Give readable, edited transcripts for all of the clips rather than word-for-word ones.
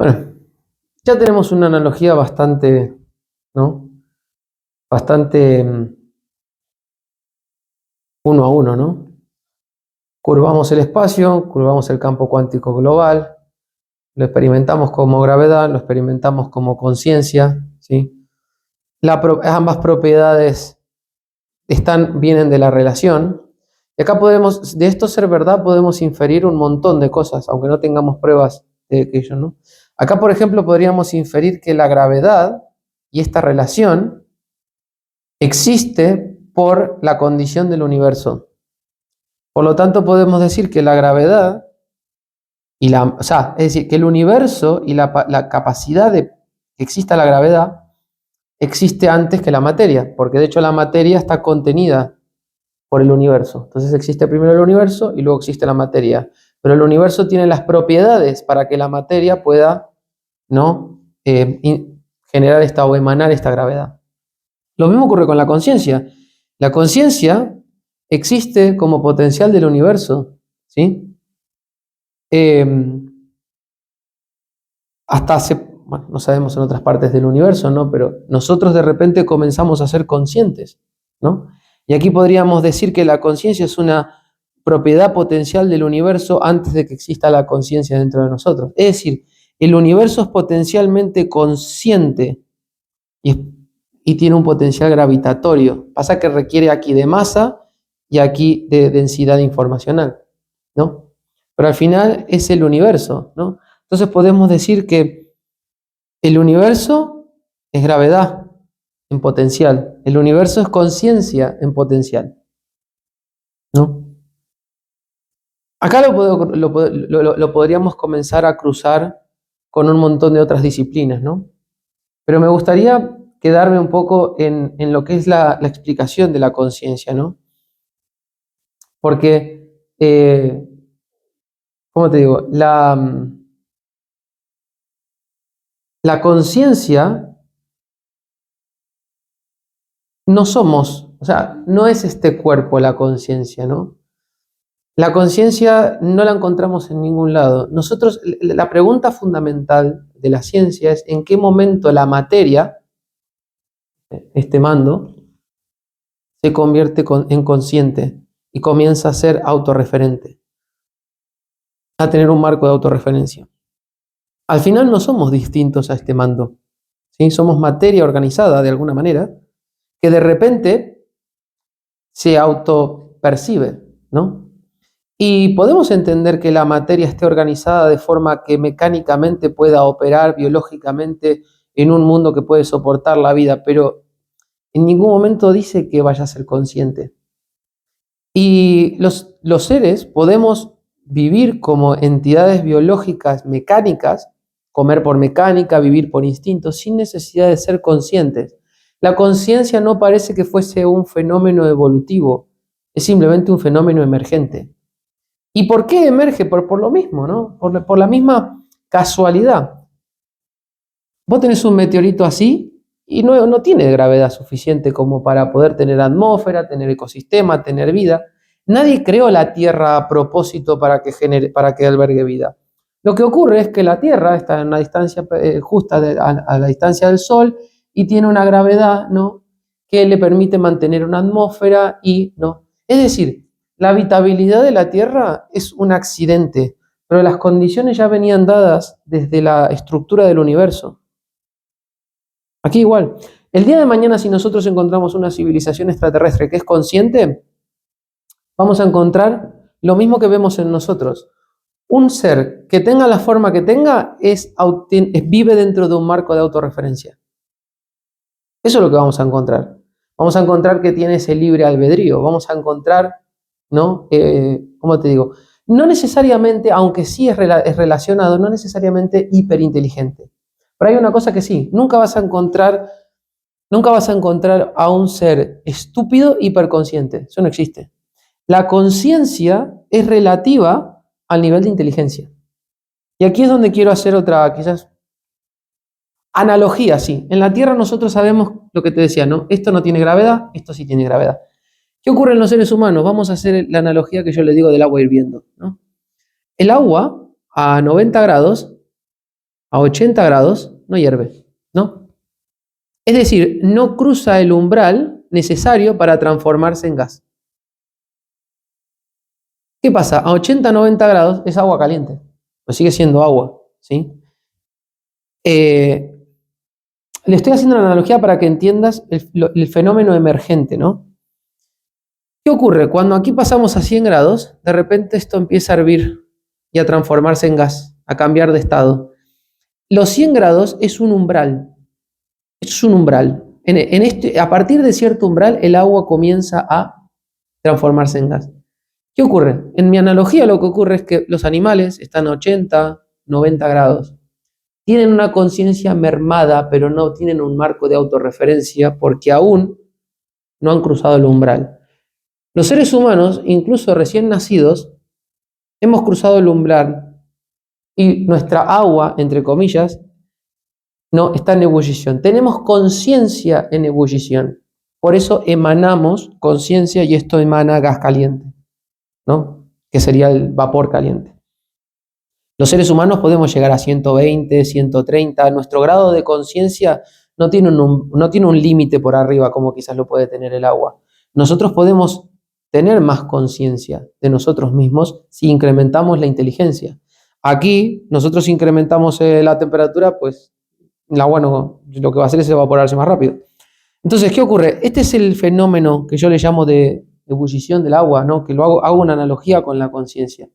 Bueno, ya tenemos una analogía bastante, ¿no? Bastante uno a uno, ¿no? Curvamos el espacio, curvamos el campo cuántico global, lo experimentamos como gravedad, lo experimentamos como conciencia, ¿sí? Ambas propiedades vienen de la relación. Y acá podemos, de esto ser verdad, podemos inferir un montón de cosas, aunque no tengamos pruebas de aquello, ¿no? Acá, por ejemplo, podríamos inferir que la gravedad y esta relación existe por la condición del universo. Por lo tanto, podemos decir que la gravedad o sea, es decir, que el universo y la capacidad de que exista la gravedad existe antes que la materia, porque de hecho la materia está contenida por el universo. Entonces existe primero el universo y luego existe la materia. Pero el universo tiene las propiedades para que la materia pueda, ¿no? Generar o emanar esta gravedad. Lo mismo ocurre con la conciencia. La conciencia existe como potencial del universo, ¿sí? Hasta bueno, no sabemos en otras partes del universo, ¿no? Pero nosotros de repente comenzamos a ser conscientes, ¿no? Y aquí podríamos decir que la conciencia es una propiedad potencial del universo antes de que exista la conciencia dentro de nosotros. Es decir, el universo es potencialmente consciente y, y tiene un potencial gravitatorio. Pasa que requiere aquí de masa y aquí de densidad informacional, ¿no? Pero al final es el universo, ¿no? Entonces podemos decir que el universo es gravedad en potencial, el universo es conciencia en potencial, ¿no? Acá lo podríamos comenzar a cruzar con un montón de otras disciplinas, ¿no? Pero me gustaría quedarme un poco en lo que es la explicación de la conciencia, ¿no? Porque, ¿cómo te digo? La conciencia no somos, o sea, no es este cuerpo la conciencia, ¿no? La conciencia no la encontramos en ningún lado. Nosotros, la pregunta fundamental de la ciencia es en qué momento la materia, este mando, se convierte en consciente y comienza a ser autorreferente, a tener un marco de autorreferencia. Al final no somos distintos a este mando, ¿sí? Somos materia organizada de alguna manera que de repente se autopercibe, ¿no? Y podemos entender que la materia esté organizada de forma que mecánicamente pueda operar biológicamente en un mundo que puede soportar la vida, pero en ningún momento dice que vaya a ser consciente. Y los seres podemos vivir como entidades biológicas mecánicas, comer por mecánica, vivir por instinto, sin necesidad de ser conscientes. La conciencia no parece que fuese un fenómeno evolutivo, es simplemente un fenómeno emergente. ¿Y por qué emerge? Por lo mismo, ¿no? Por la misma casualidad. Vos tenés un meteorito así y no tiene gravedad suficiente como para poder tener atmósfera, tener ecosistema, tener vida. Nadie creó la Tierra a propósito para que albergue vida. Lo que ocurre es que la Tierra está en una distancia justa a la distancia del Sol y tiene una gravedad, ¿no?, que le permite mantener una atmósfera y, ¿no? Es decir, la habitabilidad de la Tierra es un accidente, pero las condiciones ya venían dadas desde la estructura del universo. Aquí igual. El día de mañana, si nosotros encontramos una civilización extraterrestre que es consciente, vamos a encontrar lo mismo que vemos en nosotros. Un ser que tenga la forma que tenga vive dentro de un marco de autorreferencia. Eso es lo que vamos a encontrar. Vamos a encontrar que tiene ese libre albedrío. Vamos a encontrar, ¿no? ¿Cómo te digo? No necesariamente, aunque sí es relacionado, no necesariamente hiperinteligente. Pero hay una cosa que sí, nunca vas a encontrar a un ser estúpido hiperconsciente. Eso no existe. La conciencia es relativa al nivel de inteligencia. Y aquí es donde quiero hacer otra, quizás, analogía, sí. En la Tierra nosotros sabemos lo que te decía, ¿no? Esto no tiene gravedad, esto sí tiene gravedad. ¿Qué ocurre en los seres humanos? Vamos a hacer la analogía que yo le digo del agua hirviendo, ¿no? El agua a 90 grados a 80 grados no hierve, ¿no? Es decir, no cruza el umbral necesario para transformarse en gas. ¿Qué pasa? A 80, 90 grados es agua caliente, pues sigue siendo agua, ¿sí? Le estoy haciendo una analogía para que entiendas el fenómeno emergente, ¿no? ¿Qué ocurre? Cuando aquí pasamos a 100 grados, de repente esto empieza a hervir y a transformarse en gas, a cambiar de estado. Los 100 grados es un umbral. Es un umbral. A partir de cierto umbral, el agua comienza a transformarse en gas. ¿Qué ocurre? En mi analogía lo que ocurre es que los animales están a 80, 90 grados. Tienen una conciencia mermada, pero no tienen un marco de autorreferencia porque aún no han cruzado el umbral. Los seres humanos, incluso recién nacidos, hemos cruzado el umbral y nuestra agua, entre comillas, no está en ebullición. Tenemos conciencia en ebullición. Por eso emanamos conciencia y esto emana gas caliente, ¿no? Que sería el vapor caliente. Los seres humanos podemos llegar a 120, 130. Nuestro grado de conciencia no tiene un límite por arriba como quizás lo puede tener el agua. Nosotros podemos tener más conciencia de nosotros mismos si incrementamos la inteligencia. Aquí nosotros incrementamos la temperatura, pues el agua lo que va a hacer es evaporarse más rápido. Entonces, ¿qué ocurre? Este es el fenómeno que yo le llamo de ebullición del agua, ¿no? Que hago una analogía con la conciencia.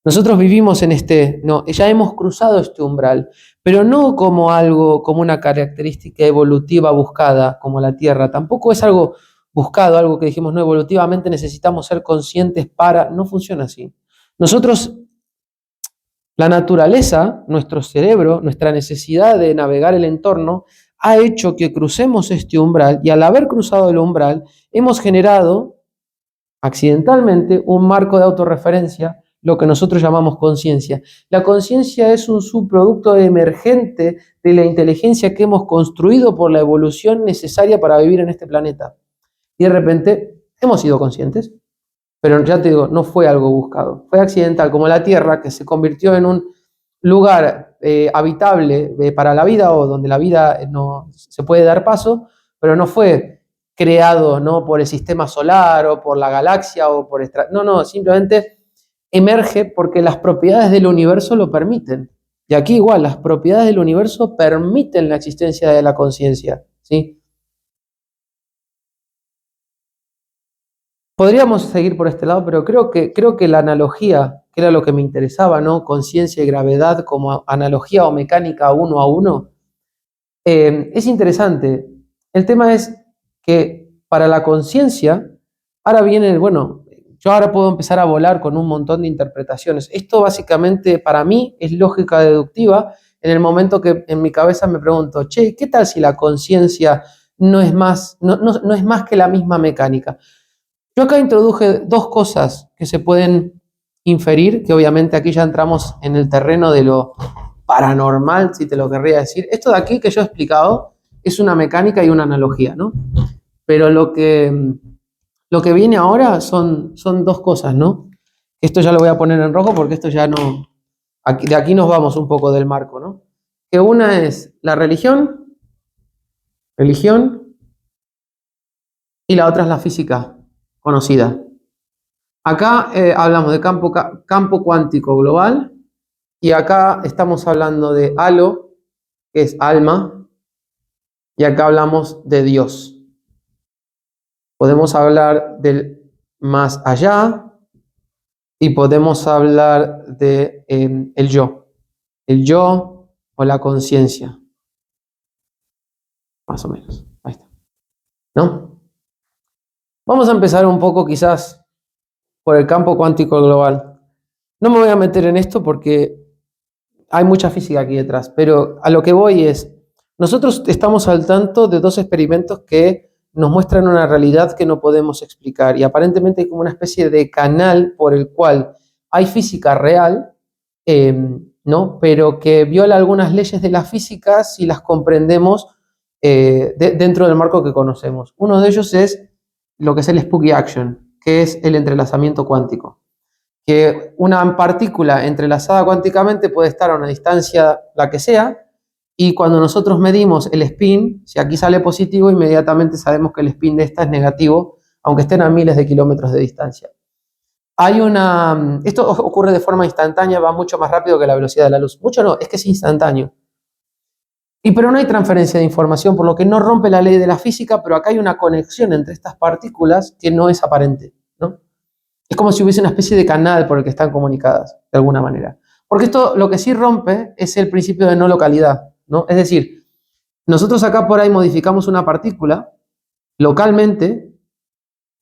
Nosotros vivimos ya hemos cruzado este umbral, pero no como como una característica evolutiva buscada, como la Tierra. Tampoco es algo buscado, algo que dijimos, no, evolutivamente necesitamos ser conscientes no funciona así. Nosotros, la naturaleza, nuestro cerebro, nuestra necesidad de navegar el entorno, ha hecho que crucemos este umbral y al haber cruzado el umbral, hemos generado accidentalmente un marco de autorreferencia, lo que nosotros llamamos conciencia. La conciencia es un subproducto emergente de la inteligencia que hemos construido por la evolución necesaria para vivir en este planeta. Y de repente hemos sido conscientes, pero ya te digo, no fue algo buscado, fue accidental, como la Tierra, que se convirtió en un lugar habitable para la vida o donde la vida no se puede dar paso, pero no fue creado, ¿no?, por el sistema solar o por la galaxia o por no, simplemente emerge porque las propiedades del universo lo permiten. Y aquí igual, las propiedades del universo permiten la existencia de la conciencia, ¿sí? Podríamos seguir por este lado, pero creo que la analogía, que era lo que me interesaba, ¿no? Conciencia y gravedad como analogía o mecánica uno a uno, es interesante. El tema es que para la conciencia, ahora viene, bueno, yo ahora puedo empezar a volar con un montón de interpretaciones. Esto básicamente para mí es lógica deductiva en el momento que en mi cabeza me pregunto, che, ¿qué tal si la conciencia no es más que la misma mecánica? Yo acá introduje dos cosas que se pueden inferir, que obviamente aquí ya entramos en el terreno de lo paranormal, si te lo querría decir. Esto de aquí que yo he explicado es una mecánica y una analogía, ¿no? Pero lo que viene ahora son dos cosas, ¿no? Esto ya lo voy a poner en rojo porque esto ya no... de aquí nos vamos un poco del marco, ¿no? Que una es la religión, y la otra es la física conocida. Acá hablamos de campo cuántico global y acá estamos hablando de halo, que es alma, y acá hablamos de Dios. Podemos hablar del más allá y podemos hablar de el yo o la conciencia, más o menos. Ahí está, ¿no? Vamos a empezar un poco quizás por el campo cuántico global. No me voy a meter en esto porque hay mucha física aquí detrás, pero a lo que voy es, nosotros estamos al tanto de dos experimentos que nos muestran una realidad que no podemos explicar y aparentemente hay como una especie de canal por el cual hay física real, ¿no?, pero que viola algunas leyes de la física si las comprendemos dentro del marco que conocemos. Uno de ellos es lo que es el spooky action, que es el entrelazamiento cuántico. que una partícula entrelazada cuánticamente puede estar a una distancia la que sea, y cuando nosotros medimos el spin, si aquí sale positivo, inmediatamente sabemos que el spin de esta es negativo, aunque estén a miles de kilómetros de distancia. Esto ocurre de forma instantánea, va mucho más rápido que la velocidad de la luz. Mucho no, es que es instantáneo. Pero no hay transferencia de información, por lo que no rompe la ley de la física, pero acá hay una conexión entre estas partículas que no es aparente, ¿no? Es como si hubiese una especie de canal por el que están comunicadas, de alguna manera. Porque esto lo que sí rompe es el principio de no localidad, ¿no? Es decir, nosotros acá por ahí modificamos una partícula localmente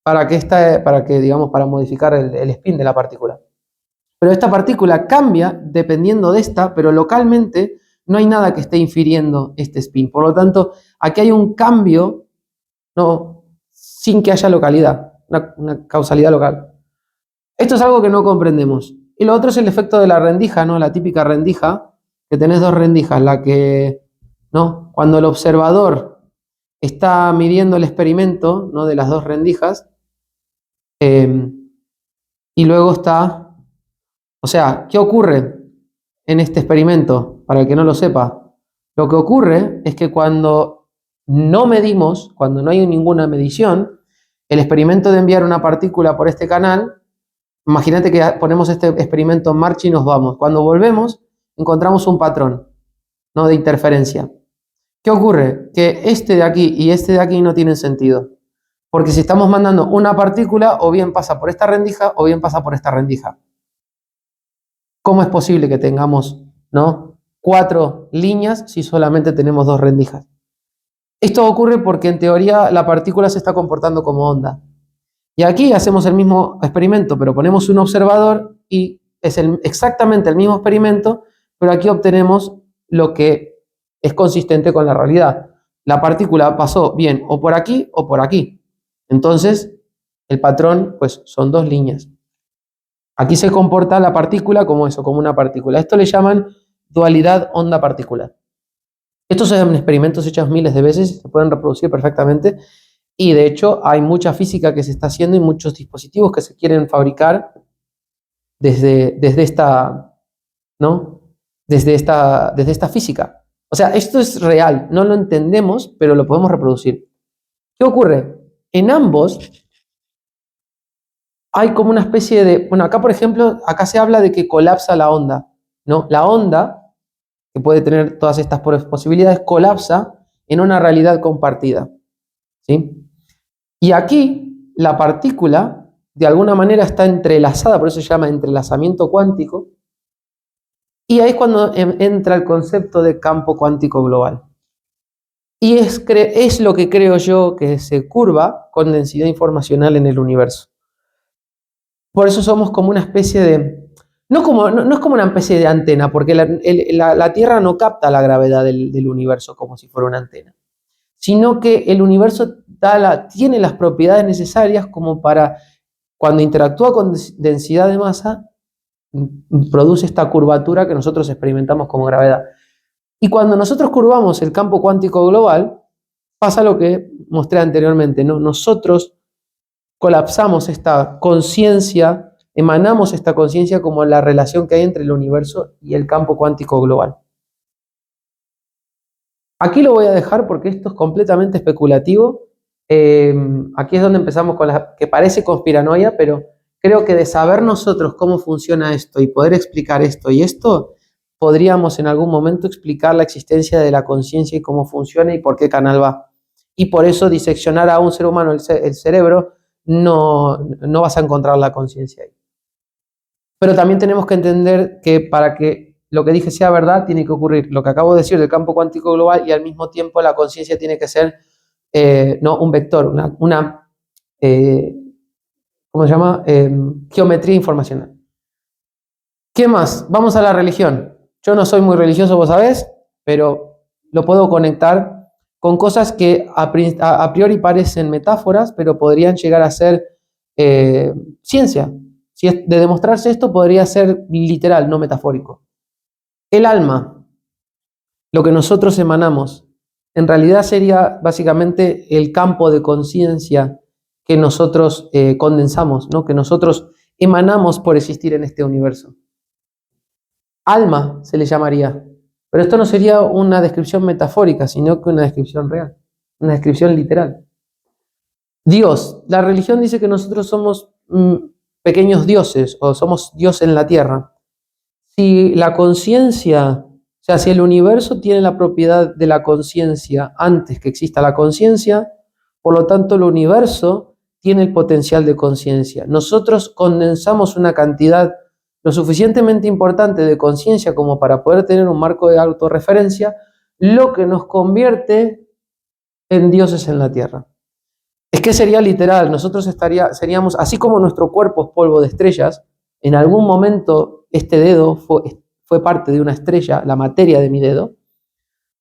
para modificar el spin de la partícula. Pero esta partícula cambia dependiendo de esta, pero localmente no hay nada que esté infiriendo este spin. Por lo tanto, aquí hay un cambio, ¿no?, sin que haya localidad, una causalidad local. Esto es algo que no comprendemos. Y lo otro es el efecto de la rendija, ¿no? La típica rendija, que tenés dos rendijas, ¿no? Cuando el observador está midiendo el experimento, ¿no?, de las dos rendijas, y luego está, o sea, ¿qué ocurre en este experimento? Para el que no lo sepa, lo que ocurre es que cuando no medimos, cuando no hay ninguna medición, el experimento de enviar una partícula por este canal, imagínate que ponemos este experimento en marcha y nos vamos. Cuando volvemos, encontramos un patrón, ¿no?, de interferencia. ¿Qué ocurre? Que este de aquí y este de aquí no tienen sentido. Porque si estamos mandando una partícula, o bien pasa por esta rendija, o bien pasa por esta rendija. ¿Cómo es posible que tengamos, ¿no?, 4 líneas si solamente tenemos 2 rendijas? Esto ocurre porque en teoría la partícula se está comportando como onda. Y aquí hacemos el mismo experimento, pero ponemos un observador y es exactamente el mismo experimento, pero aquí obtenemos lo que es consistente con la realidad. La partícula pasó bien o por aquí o por aquí. Entonces, el patrón, pues, son 2 líneas. Aquí se comporta la partícula como eso, como una partícula. Esto le llaman dualidad onda-partícula. Estos son experimentos hechos miles de veces, se pueden reproducir perfectamente. Y de hecho hay mucha física que se está haciendo y muchos dispositivos que se quieren fabricar desde esta, ¿no?, desde esta física. O sea, esto es real, no lo entendemos, pero lo podemos reproducir. ¿Qué ocurre? En ambos hay como una especie de, bueno, acá por ejemplo, acá se habla de que colapsa la onda, ¿no? La onda, que puede tener todas estas posibilidades, colapsa en una realidad compartida, ¿sí? Y aquí la partícula de alguna manera está entrelazada, por eso se llama entrelazamiento cuántico, y ahí es cuando entra el concepto de campo cuántico global. Y es lo que creo yo que se curva con densidad informacional en el universo. Por eso somos como una especie de, no es como una especie de antena, porque la Tierra no capta la gravedad del universo como si fuera una antena, sino que el universo tiene las propiedades necesarias como para, cuando interactúa con densidad de masa, produce esta curvatura que nosotros experimentamos como gravedad. Y cuando nosotros curvamos el campo cuántico global, pasa lo que mostré anteriormente, ¿no? Nosotros colapsamos esta conciencia, emanamos esta conciencia como la relación que hay entre el universo y el campo cuántico global. Aquí lo voy a dejar porque esto es completamente especulativo. Aquí es donde empezamos con la que parece conspiranoia, pero creo que de saber nosotros cómo funciona esto y poder explicar esto y esto, podríamos en algún momento explicar la existencia de la conciencia y cómo funciona y por qué canal va. Y por eso diseccionar a un ser humano el cerebro, no vas a encontrar la conciencia ahí. Pero también tenemos que entender que para que lo que dije sea verdad, tiene que ocurrir lo que acabo de decir del campo cuántico global y al mismo tiempo la conciencia tiene que ser no un vector, ¿cómo se llama? Geometría informacional. ¿Qué más? Vamos a la religión. Yo no soy muy religioso, vos sabés, pero lo puedo conectar con cosas que a priori parecen metáforas, pero podrían llegar a ser ciencia. Si es de demostrarse esto, podría ser literal, no metafórico. El alma, lo que nosotros emanamos, en realidad sería básicamente el campo de conciencia que nosotros condensamos, ¿no?, que nosotros emanamos por existir en este universo. Alma se le llamaría, pero esto no sería una descripción metafórica, sino que una descripción real, una descripción literal. Dios, la religión dice que nosotros somos pequeños dioses o somos Dios en la tierra. Si la conciencia, o sea, si el universo tiene la propiedad de la conciencia antes que exista la conciencia, por lo tanto el universo tiene el potencial de conciencia. Nosotros condensamos una cantidad lo suficientemente importante de conciencia como para poder tener un marco de autorreferencia, lo que nos convierte en dioses en la tierra. Es que sería literal, nosotros seríamos, así como nuestro cuerpo es polvo de estrellas, en algún momento este dedo fue parte de una estrella, la materia de mi dedo,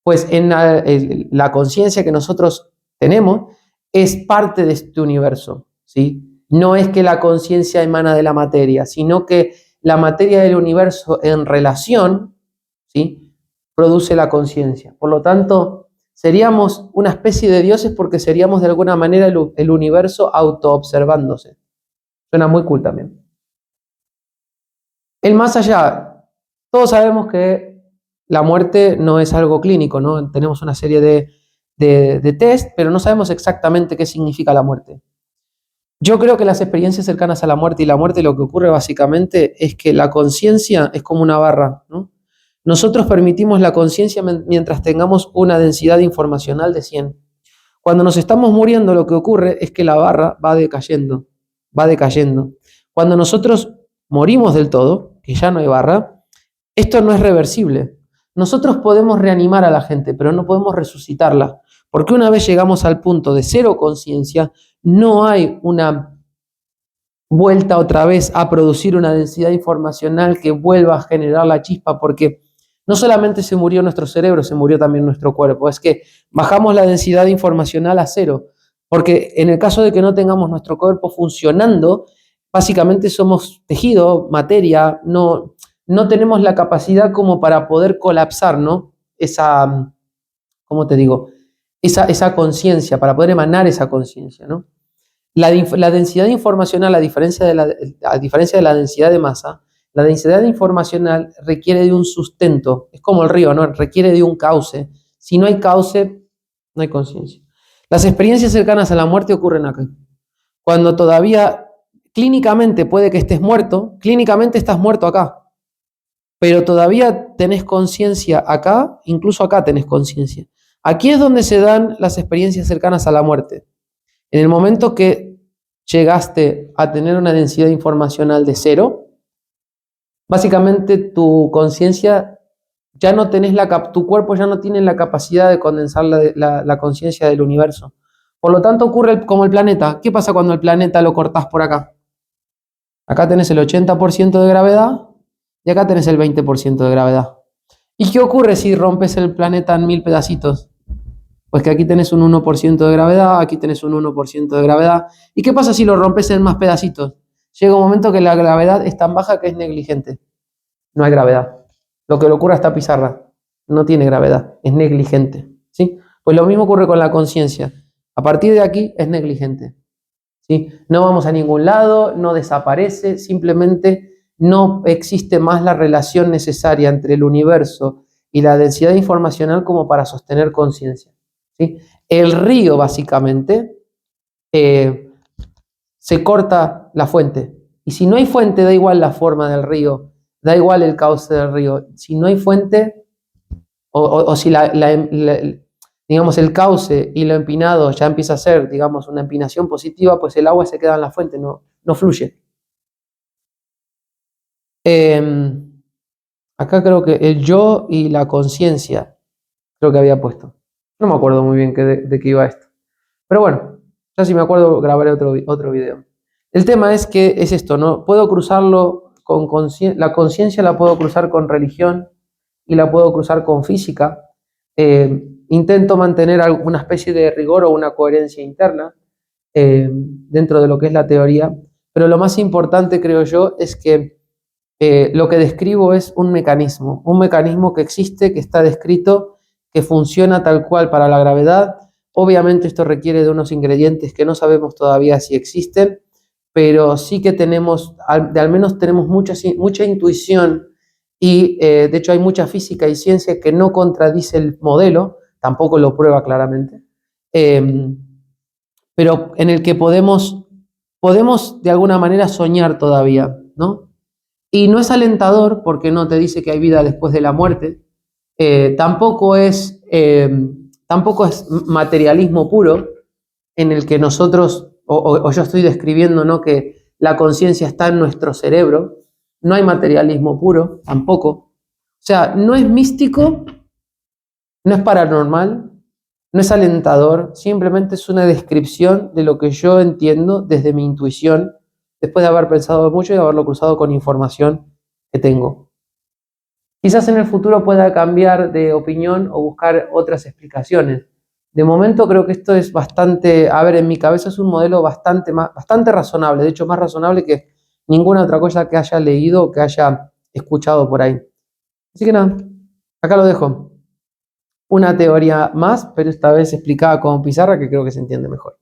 pues en la conciencia que nosotros tenemos es parte de este universo, ¿sí? No es que la conciencia emana de la materia, sino que la materia del universo en relación, ¿sí?, produce la conciencia. Por lo tanto, seríamos una especie de dioses porque seríamos de alguna manera el universo autoobservándose. Suena muy cool también. El más allá, todos sabemos que la muerte no es algo clínico, ¿no? Tenemos una serie de test, pero no sabemos exactamente qué significa la muerte. Yo creo que las experiencias cercanas a la muerte y la muerte, lo que ocurre básicamente es que la conciencia es como una barra, ¿no? Nosotros permitimos la conciencia mientras tengamos una densidad informacional de 100. Cuando nos estamos muriendo, lo que ocurre es que la barra va decayendo, va decayendo. Cuando nosotros morimos del todo, que ya no hay barra, esto no es reversible. Nosotros podemos reanimar a la gente, pero no podemos resucitarla, porque una vez llegamos al punto de cero conciencia, no hay una vuelta otra vez a producir una densidad informacional que vuelva a generar la chispa, porque no solamente se murió nuestro cerebro, se murió también nuestro cuerpo. Es que bajamos la densidad informacional a cero, porque en el caso de que no tengamos nuestro cuerpo funcionando, básicamente somos tejido, materia, no tenemos la capacidad como para poder colapsar, ¿no? Esa, ¿cómo te digo? Esa conciencia, para poder emanar esa conciencia, ¿no? La densidad informacional, a diferencia de la densidad de masa, la densidad informacional requiere de un sustento. Es como el río, ¿no? Requiere de un cauce. Si no hay cauce, no hay conciencia. Las experiencias cercanas a la muerte ocurren acá. Cuando todavía clínicamente puede que estés muerto, clínicamente estás muerto acá, pero todavía tenés conciencia acá, incluso acá tenés conciencia. Aquí es donde se dan las experiencias cercanas a la muerte. En el momento que llegaste a tener una densidad informacional de 0, básicamente tu conciencia ya no tenés tu cuerpo ya no tiene la capacidad de condensar la conciencia del universo. Por lo tanto ocurre como el planeta. ¿Qué pasa cuando el planeta lo cortás por acá? Acá tenés el 80% de gravedad y acá tenés el 20% de gravedad. ¿Y qué ocurre si rompes el planeta en 1000 pedacitos? Pues que aquí tenés un 1% de gravedad, aquí tenés un 1% de gravedad. ¿Y qué pasa si lo rompes en más pedacitos? Llega un momento que la gravedad es tan baja que es negligente. No hay gravedad. Lo que le ocurre a esta pizarra no tiene gravedad, es negligente, ¿sí? Pues lo mismo ocurre con la conciencia. A partir de aquí es negligente, ¿sí? No vamos a ningún lado, no desaparece, simplemente no existe más la relación necesaria entre el universo y la densidad informacional como para sostener conciencia, ¿sí? El río, básicamente, se corta la fuente. Y si no hay fuente, da igual la forma del río, da igual el cauce del río. Si no hay fuente, o si digamos, el cauce y lo empinado ya empieza a ser, digamos, una empinación positiva, pues el agua se queda en la fuente, no fluye. Acá creo que el yo y la conciencia, creo que había puesto. No me acuerdo muy bien de qué iba esto. Pero bueno, ya si me acuerdo grabaré otro video. El tema es que es esto, ¿no? Puedo cruzarlo con la conciencia, la puedo cruzar con religión y la puedo cruzar con física. Intento mantener alguna especie de rigor o una coherencia interna dentro de lo que es la teoría, pero lo más importante, creo yo, es que lo que describo es un mecanismo que existe, que está descrito, que funciona tal cual para la gravedad. Obviamente esto requiere de unos ingredientes que no sabemos todavía si existen, pero sí que tenemos, al menos tenemos mucha intuición y de hecho hay mucha física y ciencia que no contradice el modelo, tampoco lo prueba claramente, pero en el que podemos de alguna manera soñar todavía, ¿no? Y no es alentador porque no te dice que hay vida después de la muerte, tampoco es materialismo puro en el que nosotros, o yo estoy describiendo, ¿no?, que la conciencia está en nuestro cerebro, no hay materialismo puro, tampoco. O sea, no es místico, no es paranormal, no es alentador, simplemente es una descripción de lo que yo entiendo desde mi intuición, después de haber pensado mucho y de haberlo cruzado con información que tengo. Quizás en el futuro pueda cambiar de opinión o buscar otras explicaciones. De momento creo que esto es bastante, a ver, en mi cabeza es un modelo bastante razonable, de hecho más razonable que ninguna otra cosa que haya leído o que haya escuchado por ahí. Así que nada, acá lo dejo. Una teoría más, pero esta vez explicada con pizarra que creo que se entiende mejor.